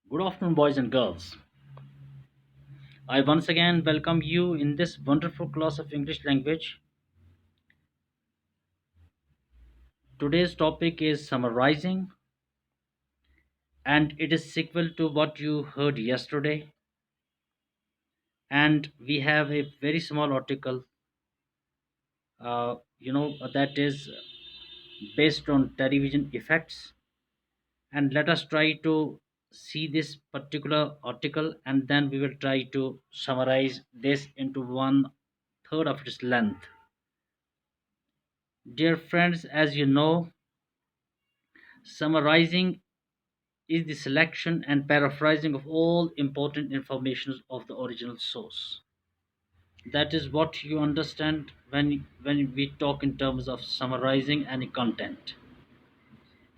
Good afternoon, boys and girls. I once again welcome you in this wonderful class of English language. Today's topic is summarizing, and it is sequel to what you heard yesterday. And we have a very small article, that is based on television effects. And let us try to see this particular article, and then we will try to summarize this into one third of its length. Dear friends, as you know, summarizing is the selection and paraphrasing of all important information of the original source. That is what you understand when we talk in terms of summarizing any content.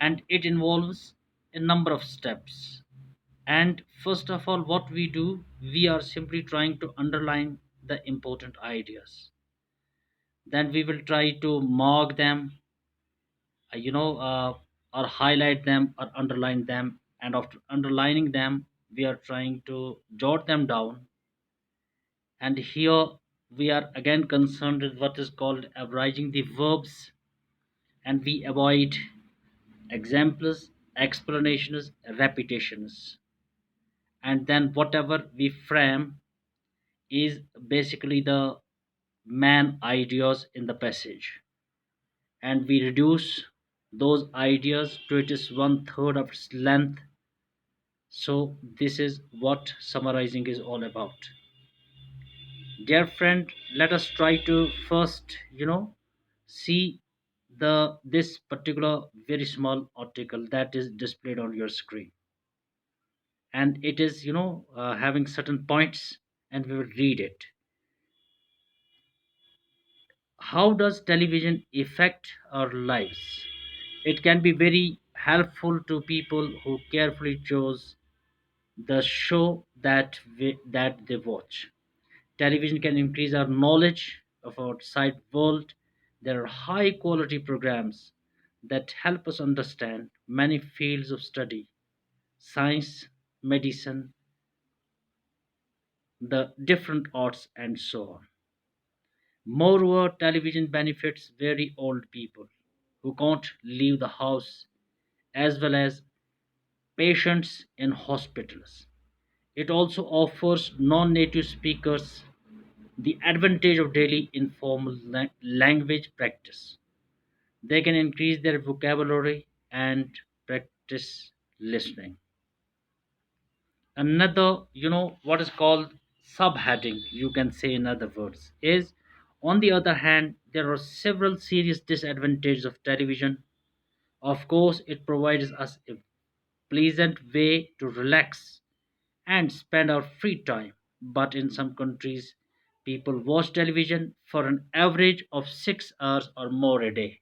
And it involves a number of steps. And first of all, what we do, we are simply trying to underline the important ideas. Then we will try to mark them, uh, you know, uh, or highlight them or underline them. And after underlining them, we are trying to jot them down. And here we are again concerned with what is called averaging the verbs, and we avoid examples, explanations, repetitions. And then whatever we frame is basically the main ideas in the passage, and we reduce those ideas to its one third of its length. So this is what summarizing is all about. Dear friend, let us try to first, see the this particular very small article that is displayed on your screen, and it is, having certain points, and we will read it. How does television affect our lives? It can be very helpful to people who carefully chose the show that they watch. Television can increase our knowledge of outside world. There are high quality programs that help us understand many fields of study, science, medicine, the different arts, and so on. Moreover, television benefits very old people who can't leave the house, as well as patients in hospitals. It also offers non native speakers the advantage of daily informal language practice. They can increase their vocabulary and practice listening. Another, what is called subheading, you can say in other words, is on the other hand, there are several serious disadvantages of television. Of course, it provides us a pleasant way to relax and spend our free time. But in some countries, people watch television for an average of 6 hours or more a day.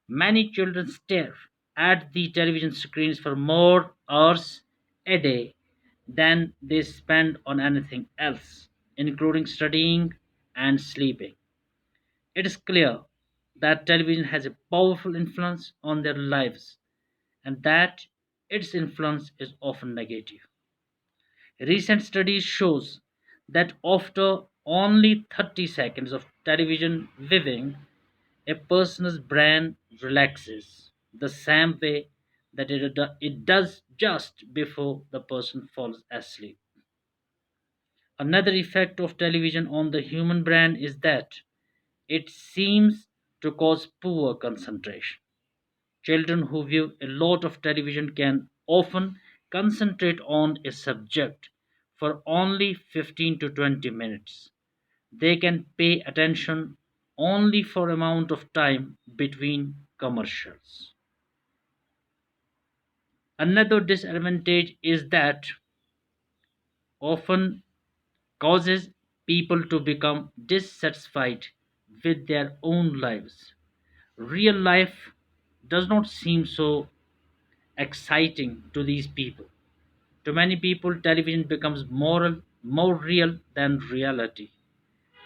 Many children stare at the television screens for more hours a day than they spend on anything else, including studying and sleeping. It is clear that television has a powerful influence on their lives, and that its influence is often negative. Recent studies shows that after only 30 seconds of television viewing, a person's brain relaxes the same way that it does just before the person falls asleep. Another effect of television on the human brain is that it seems to cause poor concentration. Children who view a lot of television can often concentrate on a subject for only 15 to 20 minutes. They can pay attention only for amount of time between commercials. Another disadvantage is that often causes people to become dissatisfied with their own lives. Real life does not seem so exciting to these people. To many people, television becomes more real than reality,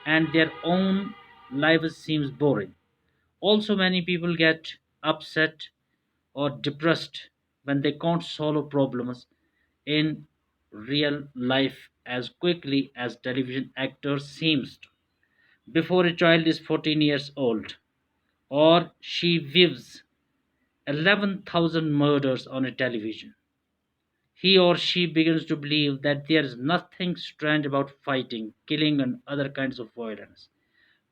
and their own lives seems boring. Also, many people get upset or depressed when they can't solve problems in real life as quickly as television actors seems to. Before a child is 14 years old, or she views 11,000 murders on a television, he or she begins to believe that there is nothing strange about fighting, killing, and other kinds of violence.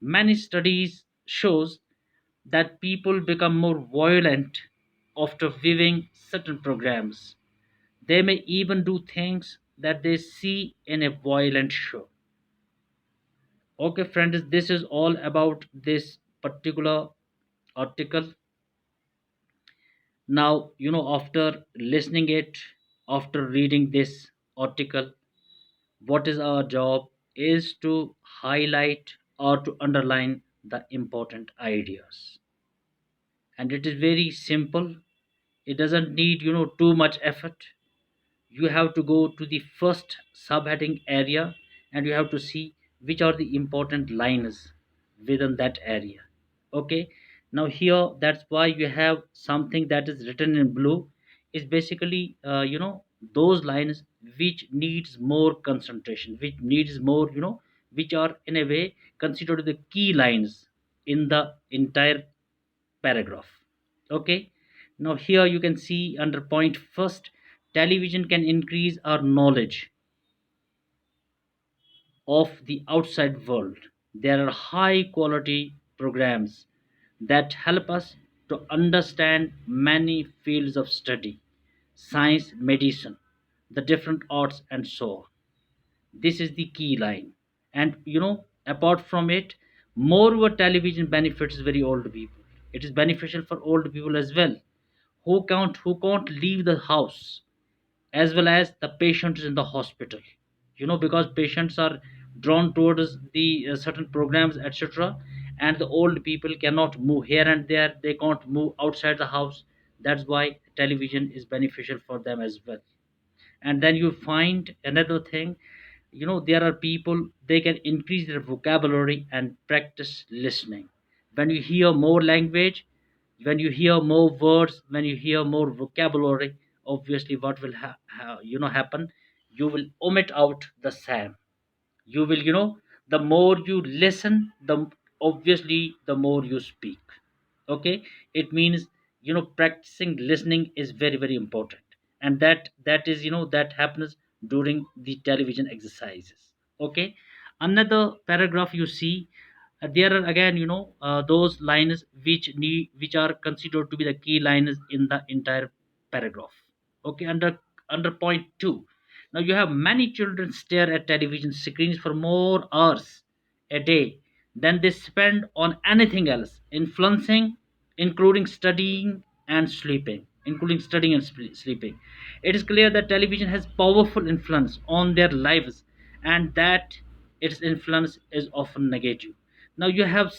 Many studies shows that people become more violent after viewing certain programs. They may even do things that they see in a violent show. Okay, friends, this is all about this particular article. Now, after listening it, after reading this article, what is our job is to highlight or to underline the important ideas. And it is very simple. It doesn't need, too much effort. You have to go to the first subheading area, and you have to see which are the important lines within that area. Okay, now here, that's why you have something that is written in blue, is basically those lines which needs more concentration, which needs more, which are in a way considered the key lines in the entire paragraph. Okay, now here you can see under point first, television can increase our knowledge of the outside world. There are high quality programs that help us to understand many fields of study: science, medicine, the different arts, and so on. This is the key line. And apart from it, moreover, television benefits very old people. It is beneficial for old people as well, who can't leave the house, as well as the patients in the hospital. Because patients are drawn towards the certain programs, etc., and the old people cannot move here and there, they can't move outside the house. That's why television is beneficial for them as well. And then you find another thing, there are people, they can increase their vocabulary and practice listening. When you hear more language, when you hear more words, when you hear more vocabulary, obviously what will happen, you will omit out the same. You will, the more you listen, the obviously the more you speak. Okay, it means, practicing listening is very very important. And that is, that happens during the television exercises. Okay, another paragraph you see, there are again, those lines which are considered to be the key lines in the entire paragraph. Okay, under point 2, now you have many children stare at television screens for more hours a day than they spend on anything else, influencing, including studying and sleeping. It is clear that television has powerful influence on their lives, and that its influence is often negative. Now you have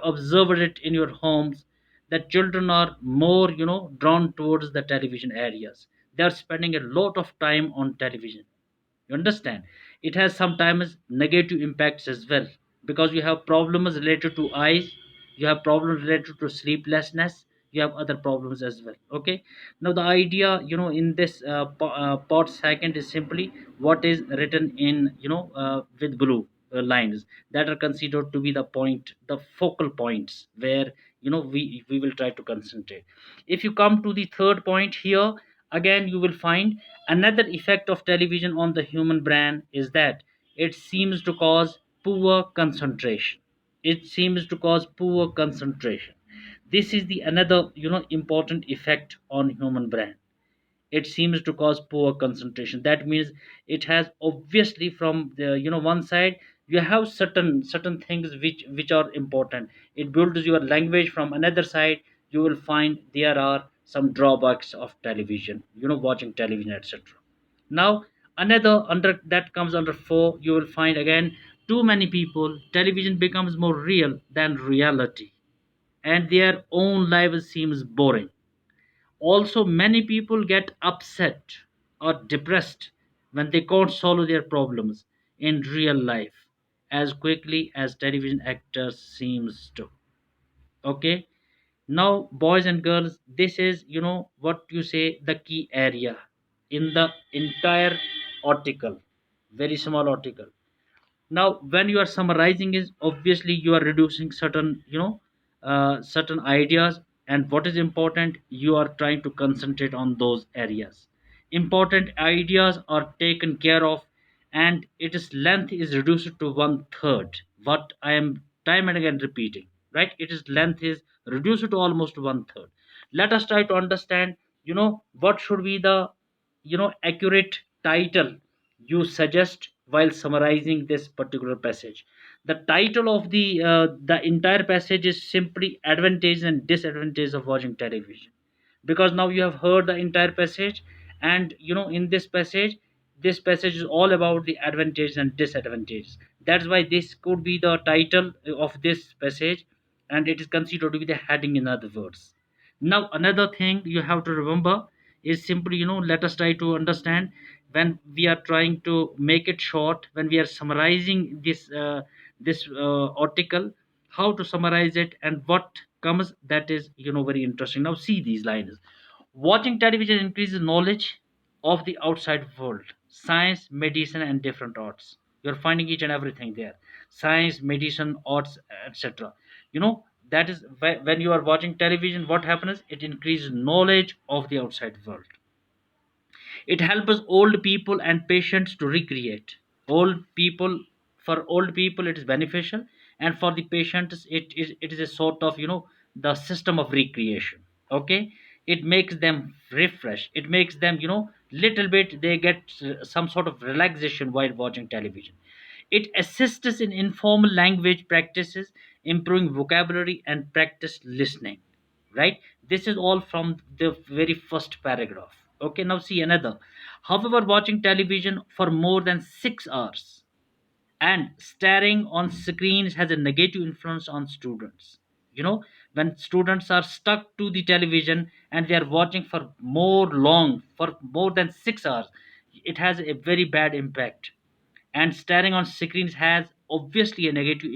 observed it in your homes, that children are more, drawn towards the television areas. They are spending a lot of time on television. You understand? It has sometimes negative impacts as well, because you have problems related to eyes, you have problems related to sleeplessness, you have other problems as well. Okay, now the idea, in this part second, is simply what is written in, with blue lines, that are considered to be the focal points, where we will try to concentrate. If you come to the third point here, again you will find another effect of television on the human brain is that it seems to cause poor concentration. It seems to cause poor concentration. This is the another, important effect on human brain. It seems to cause poor concentration. That means it has, obviously, from the, one side, you have certain things which are important. It builds your language. From another side, you will find there are some drawbacks of television, watching television, etc. Now, another under that comes under 4, you will find again, too many people, television becomes more real than reality, and their own lives seems boring. Also, many people get upset or depressed when they can't solve their problems in real life as quickly as television actors seems to. Okay, now boys and girls, this is, what you say, the key area. in the entire article, very small article. Now when you are summarizing is obviously you are reducing certain, certain ideas, and what is important, you are trying to concentrate on those areas. Important ideas are taken care of, and its length is reduced to one third. What I am time and again repeating, right? Its length is reduced to almost one third. Let us try to understand, what should be the, accurate title you suggest while summarizing this particular passage. The title of the entire passage is simply advantages and disadvantages of watching television, because now you have heard the entire passage, and in this passage is all about the advantages and disadvantages. That's why this could be the title of this passage, and it is considered to be the heading, in other words. Now another thing you have to remember is simply, let us try to understand, when we are trying to make it short, when we are summarizing this article, how to summarize it and what comes, that is, very interesting. Now see these lines: watching television increases knowledge of the outside world, science, medicine, and different arts. You're finding each and everything there: science, medicine, arts, etc. That is when you are watching television, what happens? It increases knowledge of the outside world. It helps old people and patients to recreate. Old people, for old people it is beneficial, and for the patients it is a sort of, the system of recreation. Okay, it makes them refresh. It makes them, little bit they get some sort of relaxation while watching television. It assists in informal language practices, improving vocabulary and practice listening. Right? This is all from the very first paragraph. Okay, now see another. However, watching television for more than 6 hours and staring on screens has a negative influence on students. You know, when students are stuck to the television and they are watching for more than 6 hours, it has a very bad impact. And staring on screens has obviously a negative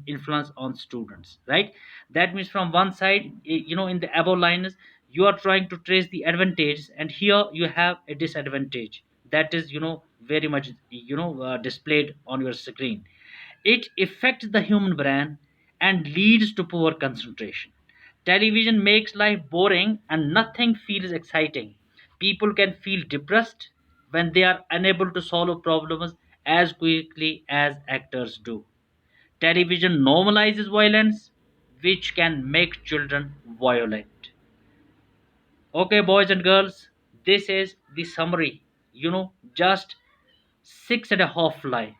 influence on students, right? That means from one side, in the above lines, you are trying to trace the advantage, and here you have a disadvantage that is, very much, displayed on your screen. It affects the human brain and leads to poor concentration. Television makes life boring and nothing feels exciting. People can feel depressed when they are unable to solve problems as quickly as actors do. Television normalizes violence, which can make children violent. Okay, boys and girls, this is the summary. Just 6.5 line,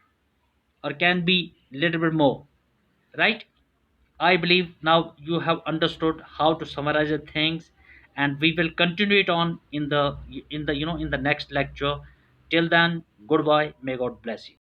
or can be little bit more, right? I believe now you have understood how to summarize the things, and we will continue it on in the next lecture. Till then, goodbye. May God bless you.